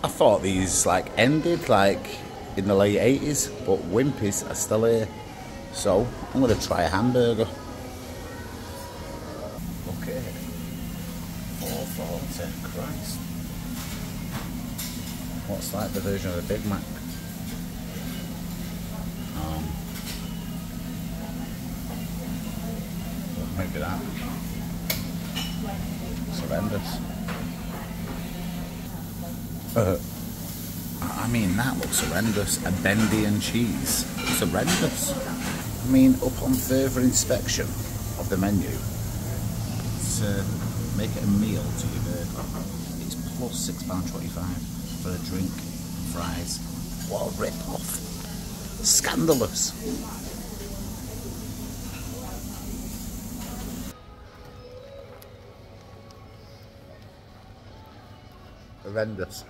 I thought these like ended like in the late 80s, but Wimpy's are still here. So I'm gonna try a hamburger. Okay. 440, Christ. What's like the version of the Big Mac? Maybe that. It's horrendous. I mean, that looks horrendous. A bendy and cheese. It's horrendous. I mean, upon further inspection of the menu, to make it a meal to your burger, it's plus £6.25 for a drink, fries. What a rip-off. Scandalous. Horrendous.